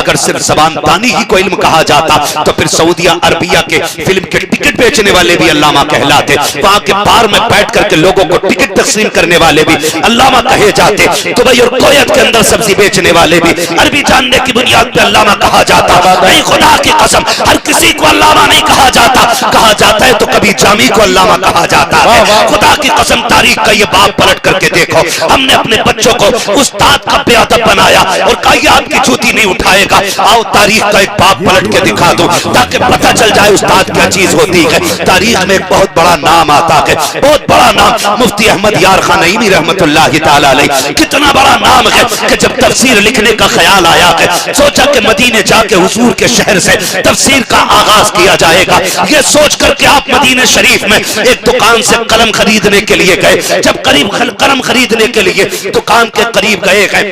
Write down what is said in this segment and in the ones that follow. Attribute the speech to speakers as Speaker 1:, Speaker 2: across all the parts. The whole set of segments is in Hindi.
Speaker 1: अगर सिर्फ जबान दानी ही को इल्म कहा जाता तो फिर सऊदिया अरबिया के फिल्म के टिकट बेचने वाले भी अल्लामा कहलाते, वहां के बार में बैठ करके लोगों को टिकट तकसीम करने वाले भी अल्लामा कहे जाते, दुबई और कोयत के अंदर सब्जी बेचने वाले भी अरबी जानने की बुनियाद पे अल्लामा कहा जाता। नहीं, खुदा की कसम हर किसी को अल्लामा नहीं कहा जाता, कहा जाता है तो कभी जामी को अल्लामा कहा जाता है। खुदा की कसम तारीख का ये बाप पलट करके देखो, हमने अपने बच्चों को उस्ताद का बेअदब बनाया और कहा ये आपकी जूती नहीं उठाएगा। आओ तारीख का एक बाप पलट के दिखा दो ताकि पता चल जाए उस्ताद क्या चीज होती है। तारीख में एक बहुत बड़ा नाम आता है, बहुत बड़ा नाम, मुफ्ती अहमद यार खान नईमी रहमतुल्लाह ताला अलैह। कितना बड़ा नाम है कि जब तफसीर लिखने का ख्याल आया है, सोचा कि मदीने जाके हुजूर के शहर से तफसीर का आगाज किया जाएगा। ये सोच करके आप मदीने शरीफ में एक दुकान से कलम खरीदने के लिए गए। जब करीब कलम खरीदने के लिए दुकान के करीब गए हैं,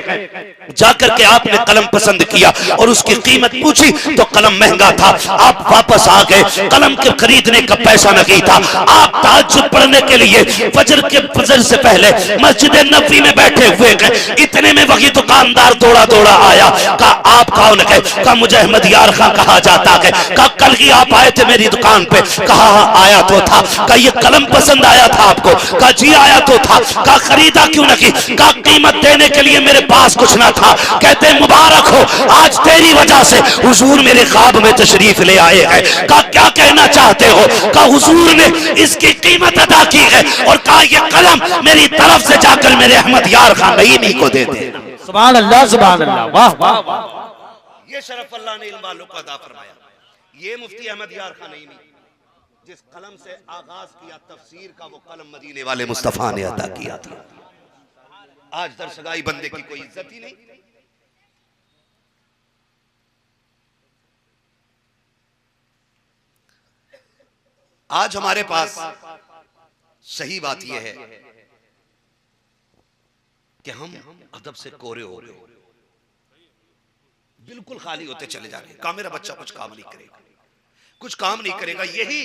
Speaker 1: जाकर के आपने कलम पसंद किया और उसकी कीमत पूछी तो कलम महंगा था। आप वापस आ गए, कलम के खरीदने का पैसा नहीं था। आप तहज्जुद पढ़ने के लिए फजर से पहले मस्जिद नबवी में बैठे हुए गए। इतने में वही दुकानदार दौड़ा दौड़ा आया, कहा आप कौन है? कहा मुझे अहमद यार खां कहा जाता है। कहा कल ही आप आए थे मेरी दुकान पे? कहा हाँ आया तो था। कहा ये कलम पसंद आया था आपको? कहा जी आया तो था। कहा खरीदा क्यों नहीं? कहा कीमत देने के लिए मेरे पास कुछ ना था। कहते मुबारक हो, आज तेरी वजह से हुजूर मेरे ख्वाब में तशरीफ ले आए हैं। कहा क्या कहना चाहते हो? कहा हुजूर ने इसकी कीमत अदा की है और कहा ये कलम मेरी तरफ से जाकर मेरे अहमद यार खान नईमी को दे दे।
Speaker 2: सुभान अल्लाह, सुभान अल्लाह, वाह वाह वाह।
Speaker 1: ये शरफ अल्लाह ने इल्म वालों को अदा फरमाया। ये मुफ्ती अहमद यार खान नईमी जिस कलम से आगाज किया तफसीर का, वो कलम मदीने वाले मुस्तफा ने अदा किया था। आज दरसगाई बंदे की कोई इज्जत ही नहीं। आज हमारे पास सही बात यह है कि हम अदब से कोरे हो गए, बिल्कुल खाली होते चले जा रहे। कहा मेरा बच्चा कुछ काम नहीं करेगा, कुछ काम नहीं करेगा। यही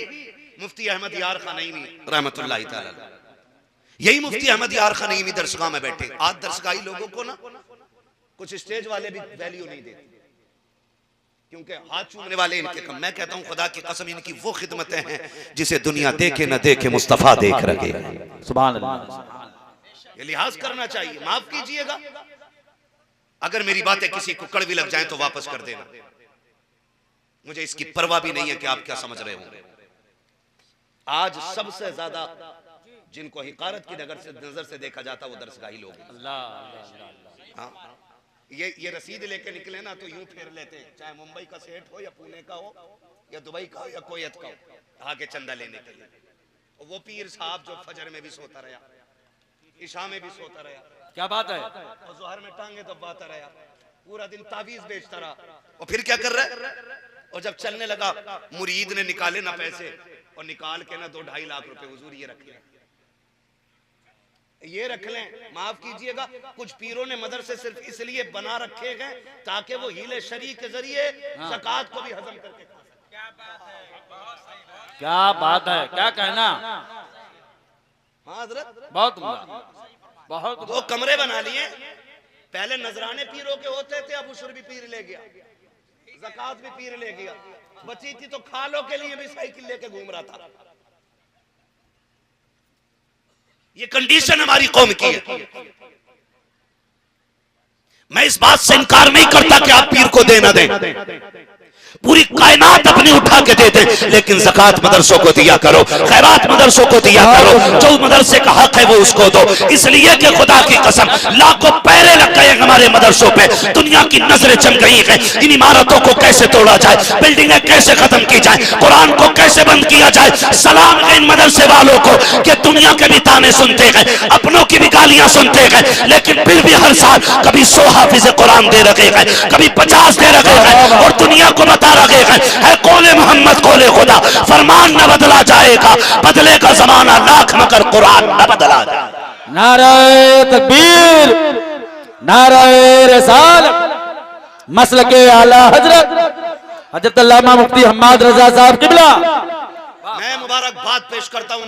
Speaker 1: मुफ्ती अहमद यार खान नईमी रहमतुल्लाह ताला अलैह, यही मुफ्ती अहमद यार खान नईमी दरसगाह में बैठे। आज दरसगाही लोगों को ना कुछ स्टेज वाले भी वैल्यू नहीं देते, क्योंकि हाथ चूमने वाले इनके कम। मैं कहता हूं खुदा की कसम इनकी वो खिदमतें हैं जिसे दुनिया देखे न देखे मुस्तफा देख रहे।
Speaker 2: सुभान अल्लाह,
Speaker 1: ये लिहाज करना चाहिए। माफ कीजिएगा अगर मेरी बातें किसी को कड़वी लग जाए तो वापस कर देना, मुझे इसकी परवाह भी नहीं है कि आप क्या समझ रहे होंगे। आज सबसे ज्यादा जिनको हिकारत की नजर से देखा जाता वो दरसगाही लोग हैं। हाँ, ये रसीद लेके निकले ना तो यूं फेर लेते हैं, चाहे मुंबई का सेठ हो या पुणे का हो या दुबई का हो या कोयत का हो, आगे चंदा लेने के लिए। वो पीर साहब जो फजर में भी सोता रहा, इशा में भी सोता रहा,
Speaker 2: क्या बात है,
Speaker 1: और जोहर में टांगे दबाता रहा, पूरा दिन तावीज बेचता रहा। और फिर क्या कर रहा है? और जब चलने लगा मुरीद ने निकाले ना पैसे और निकाल के ना 2-2.5 लाख रुपए, हुजूर ये रख लें, ये रख लें। माफ कीजिएगा कुछ पीरों ने मदरसे सिर्फ इसलिए बना रखे हैं ताकि वो हीले शरी के जरिए ज़कात को भी हजम करके।
Speaker 2: क्या बात है, क्या कहना।
Speaker 1: हाँ हजरत,
Speaker 2: बहुत बहुत
Speaker 1: 2 कमरे बना लिए। पहले नजराने पीरों के होते थे, अब उशर भी पीर ले गया, ज़कात भी पीर ले गया। बची थी तो खालों के लिए भी साइकिल लेके घूम रहा था। ये कंडीशन हमारी कौम की है। मैं इस बात से इनकार नहीं करता कि आप पीर को देना दें, पूरी कायनात अपनी उठा के दे दे, लेकिन ज़कात मदरसों को दिया करो, खैरात मदरसों को दिया करो, जो मदरसे का हक है वो उसको दो। इसलिए कि खुदा की कसम लाखों पैरे लग गए हमारे मदरसों पे, दुनिया की नजरें चल गई हैं। इन इमारतों को कैसे तोड़ा जाए, बिल्डिंगें कैसे खत्म की जाए, कुरान को कैसे बंद किया जाए। सलाम है इन मदरसे वालों को कि दुनिया के भी ताने सुनते हैं, अपनों की भी गालियां सुनते हैं, लेकिन फिर भी हर साल कभी 100 हाफिज़े कुरान दे रखे हैं, कभी 50 दे रखे हैं और दुनिया को बता रहे हैं कौले मोहम्मद कौले खुदा, फरमान न बदला जाएगा, बदले का जमाना लाख मगर कुरान न बदला जाए।
Speaker 2: नारे तकबीर, नारे रिसालत, मसल के आला हजरत हजरत अल्लामा मुफ्ती हम्माद रजा साहब किबला।
Speaker 1: मैं मुबारकबाद पेश करता हूं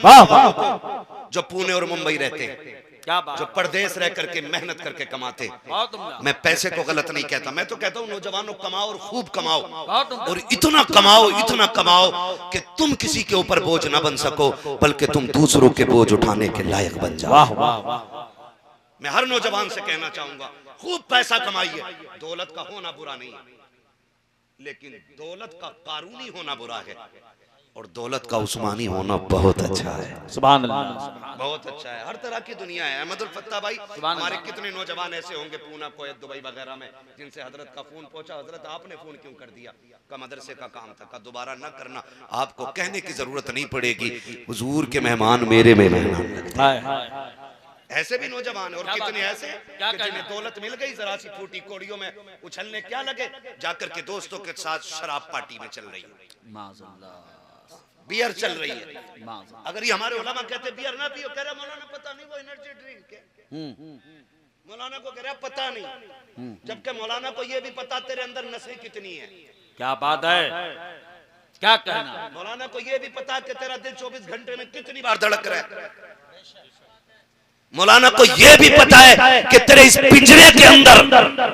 Speaker 1: जो पुणे और मुंबई रहते हैं।
Speaker 2: क्या बात,
Speaker 1: जो परदेश रह करके मेहनत करके कमाते।
Speaker 2: बहुत उम्दा,
Speaker 1: मैं पैसे को गलत नहीं कहता, मैं तो कहता हूँ नौजवानों कमाओ और खूब कमाओ,
Speaker 2: बहुत उम्दा,
Speaker 1: और इतना कमाओ कि तुम किसी के ऊपर बोझ ना बन सको, बल्कि तुम दूसरों के बोझ उठाने के लायक बन जाओ।
Speaker 2: वाह वाह वाह,
Speaker 1: मैं हर नौजवान से कहना चाहूंगा, खूब पैसा कमाइए। दौलत का होना बुरा नहीं है, लेकिन दौलत का कानूनी होना बुरा है, और दौलत का उस्मानी होना बहुत अच्छा है।
Speaker 2: सुभान अल्लाह,
Speaker 1: बहुत अच्छा है। हर तरह की दुनिया है। अहमदुल फत्ता भाई, हमारे कितने नौजवान ऐसे होंगे पूना, कोयत, दुबई वगैरह में, जिनसे हजरत का फोन पहुंचा, हजरत आपने फोन क्यों कर दिया? का मदरसे का काम था, का दोबारा न करना, आपको कहने की जरूरत नहीं पड़ेगी, हुजूर के मेहमान मेरे मेहमान लगते हैं। ऐसे भी नौजवान है, और कितने ऐसे कि जिन्हें दौलत मिल गई, जरा सी फूटी कोड़ियों में उछलने क्या लगे, जाकर के दोस्तों के साथ शराब पार्टी में चल रही है, बियर चल रही है। अगर ये हमारे उलमा कहते बियर ना पियो, कह रहे मौलाना पता नहीं वो एनर्जी ड्रिंक है, मौलाना को कह रहा पता नहीं, जबकि मौलाना को ये भी पता तेरे अंदर नसें कितनी है।
Speaker 2: क्या बात है, क्या कहना,
Speaker 1: मौलाना को ये भी पता कि तेरा दिल 24 घंटे में कितनी बार धड़क रहा है। मौलाना को यह भी पता है कि तेरे इस पिंजरे के अंदर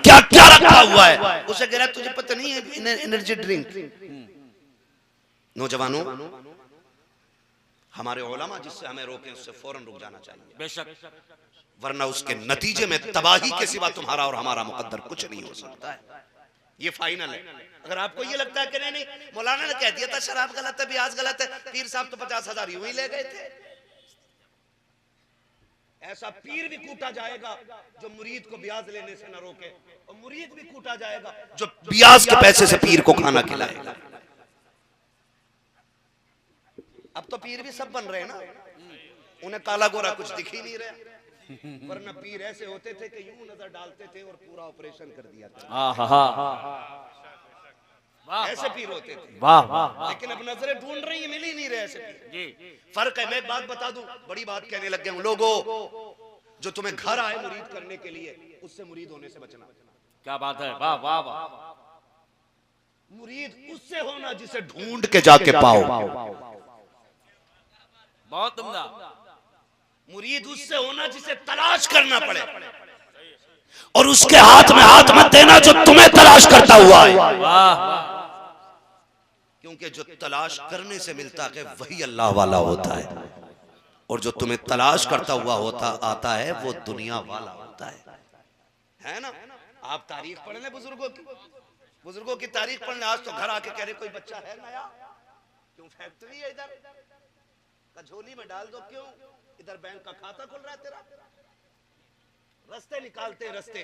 Speaker 1: क्या क्या रखा हुआ है। उसे कह रहा तुझे पता नहीं है एनर्जी ड्रिंक। नौजवानों, हमारे उलमा जिससे हमें रोके उससे फौरन रुक जाना चाहिए,
Speaker 2: बेशक,
Speaker 1: वरना उसके नतीजे में तबाही के सिवा तुम्हारा और हमारा मुकद्दर कुछ नहीं हो सकता है। ये फाइनल है। अगर आपको ये लगता है कि नहीं मौलाना ने कह दिया था शराब गलत है, ब्याज गलत है, पीर साहब तो 50,000 यूं ही ले गए थे, ऐसा पीर भी कूटा जाएगा जो मुरीद को ब्याज लेने से न रोके, और मुरीद भी कूटा जाएगा जो ब्याज के पैसे से पीर को खाना खिलाएगा। अब तो पीर भी सब बन रहे हैं ना, उन्हें काला गोरा कुछ दिख ही नहीं रहा, वरना पीर ऐसे होते थे कि यूं नजर डालते थे और पूरा ऑपरेशन कर दिया था। ऐसे पीर होते थे।
Speaker 2: वाह वाह,
Speaker 1: लेकिन अब नजरें ढूंढ रही है, मिल ही नहीं रहे ऐसे पीर। फर्क है। मैं एक बात बता दूं, बड़ी बात कहने लग गया हूं। लोगों, जो तुम्हें घर आए मुरीद करने के लिए, उससे मुरीद होने से बचना।
Speaker 2: क्या बात है, वाह वाह वाह,
Speaker 1: मुरीद उससे होना जिसे ढूंढ के जाके पाओ।
Speaker 2: बहुत उम्दा।
Speaker 1: मुरीद उससे होना जिसे तलाश करना पड़े, और उसके हाथ में हाथ मत देना जो तुम्हें तलाश करता हुआ है। क्योंकि जो तलाश करने से मिलता है वही अल्लाह वाला होता है, और जो तुम्हें तलाश करता हुआ होता आता है वो दुनिया वाला होता है ना। आप तारीख पढ़ लें बुजुर्गों की तारीख पढ़ लें। आज तो घर आके कह रहे कोई बच्चा है नया, क्यों फैक्ट्री है इधर, झोली में डाल दो, क्यों इधर बैंक का खाता खुल रहा है तेरा, रस्ते निकालते रस्ते।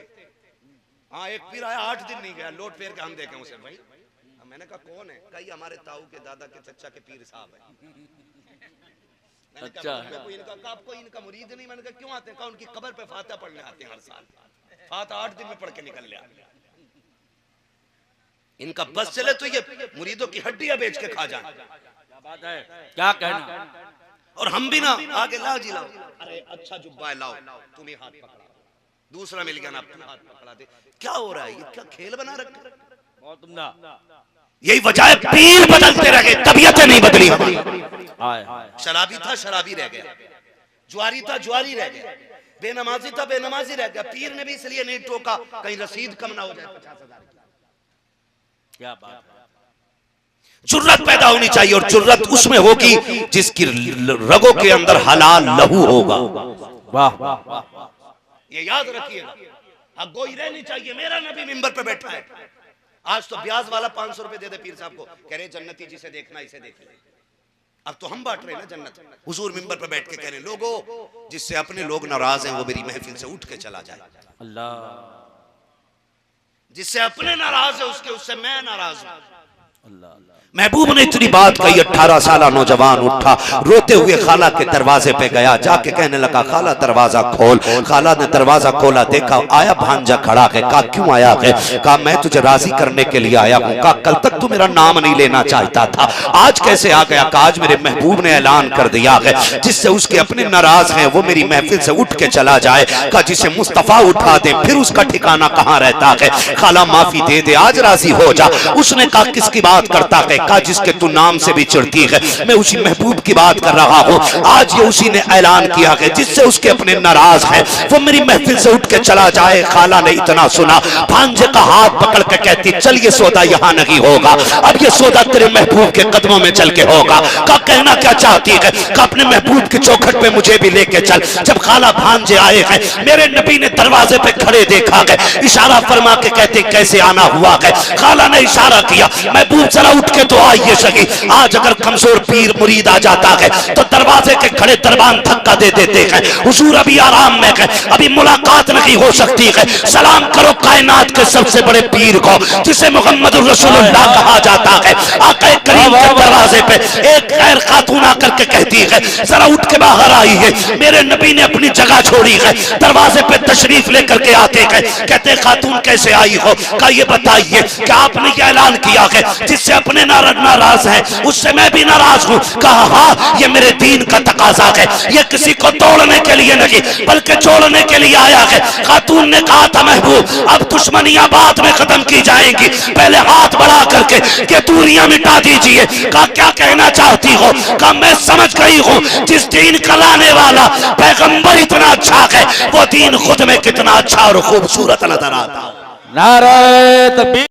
Speaker 1: हाँ, एक पीर आया 8 दिन नहीं गया, लोट फेर के हम देखे उसे। भाई मैंने कहा कौन है? कई हमारे ताऊ के दादा के चचा के पीर साहब है। मैंने कहा कोई इनका, आपको इनका मुरीद नहीं? मैंने कहा क्यों आते हैं? कहा उनकी कब्र पे फातिहा पढ़ने आते हैं हर साल। फातिहा 8 दिन में पढ़ के निकल लिया। इनका बस चले तो ये मुरीदों की हड्डियां बेच के खा जाए।
Speaker 2: क्या बात है, क्या कहना।
Speaker 1: और हम भी ना आगे लाओ जी लाओ, अरे अच्छा जुब्बा है लाओ, तुम ही हाथ पकड़ा, दूसरा मिल गया ना अपना हाथ पकड़ा दे। क्या हो रहा है? ये क्या खेल बना रखा?
Speaker 2: बहुत उम्दा।
Speaker 1: यही वजह है पीर बदलते रह गए, तबीयतें नहीं बदली। शराबी था शराबी रह गया, जुआरी था जुआरी रह गया, बेनमाजी था बेनमाजी रह गया। पीर ने भी इसलिए नहीं टोका कहीं रसीद कम ना हो जाए 50,000 की।
Speaker 2: क्या बात,
Speaker 1: जुर्रत पैदा होनी चाहिए, और जुर्रत उसमें होगी जिसकी रगों के अंदर हलाल लहू होगा।
Speaker 2: वाह वाह,
Speaker 1: ये याद रखिएगा। अब गोई रहनी चाहिए। मेरा नबी मिंबर पे बैठा है, आज तो ब्याज वाला 500 रुपए दे दे पीर साहब को, कह रहे जन्नती जिसे देखना इसे देख ले। अब तो हम बांट रहे हैं ना जन्नत। हुजूर मिंबर पे बैठ के कह रहे लोगों, जिससे अपने लोग नाराज हैं वो मेरी महफिल से उठ के चला जाए।
Speaker 2: अल्लाह,
Speaker 1: जिससे अपने नाराज है उससे मैं नाराज हूं।
Speaker 2: अल्लाह,
Speaker 1: महबूब ने इतनी बात कही, 18 साल नौजवान उठा, रोते हुए खाला के दरवाजे पे गया, जाके कहने लगा खाला दरवाजा खोल। खाला ने दरवाजा खोला, देखा आया भांजा खड़ा है। कहा क्यों आया है? कहा मैं तुझे राजी करने के लिए आया हूँ। कहा कल तक तू मेरा नाम नहीं लेना चाहता था, आज कैसे आ गया? कहा आज मेरे महबूब ने ऐलान कर दिया है जिससे उसके अपने नाराज हैं वो मेरी महफिल से उठ के चला जाए। कहा जिसे मुस्तफा उठा दे फिर उसका ठिकाना कहाँ रहता है? खाला माफी दे दे, आज राजी हो जा। उसने कहा किसकी बात करता है? कहा जिसके तू नाम से भी चिढ़ती है, मैं उसी महबूब की बात कर रहा हूँ। आज ये उसी ने ऐलान किया है जिससे उसके अपने नाराज है, वो मेरी महफिल से उठ के चला जाए। खाला ने इतना सुना, भांजे का हाथ पकड़ के कहती चल ये सौदा यहाँ नहीं होगा, अब ये सौदा तेरे महबूब के कदमों में चल के होगा। का कहना क्या चाहती है, का अपने महबूब की चौखट पे मुझे भी लेके चल। जब खाला भांजे आए हैं, मेरे नबी ने दरवाजे पे खड़े देखा है, इशारा फरमा के कहते कैसे आना हुआ है। खाला ने इशारा किया, महबूब जरा उठ के तो आइए सही। आज अगर कमजोर पीर मुरीद आ जाता है तो दरवाजे के खड़े दरबान धक्का दे देते हैं। हुजूर अभी आराम में है, अभी मुलाकात नहीं हो सकती है। सलाम करो कायनात के सबसे बड़े पीर को जिसे मोहम्मद रसूलुल्लाह कहा जाता है। आका करीम के दरवाजे पे एक गैर खातून आकर के कहती है जरा उठ के बाहर आई है। मेरे नबी ने अपनी जगह छोड़ी है, दरवाजे पे तशरीफ लेकर के आते हैं। कहते खातून कैसे आई हो, का ये बताइए कि आपने ये ऐलान किया है जिससे अपने नाराज है उससे मैं भी नाराज हूँ। कहा हाँ, ये मेरे दीन का तकाजा है, ये किसी को तोड़ने के लिए नहीं बल्कि जोड़ने के लिए आया है। खातून ने कहा था महबूब अब दुश्मनियां बाद में खत्म की जाएंगी, पहले हाथ बढ़ा करके के दूरियां मिटा दीजिए। कहा क्या कहना चाहती हो, कहा मैं समझ गई हूँ जिस दीन का लाने वाला पैगंबर इतना अच्छा है वो दीन खुद में कितना अच्छा और खूबसूरत नजर आता।
Speaker 2: नारे तकबीर।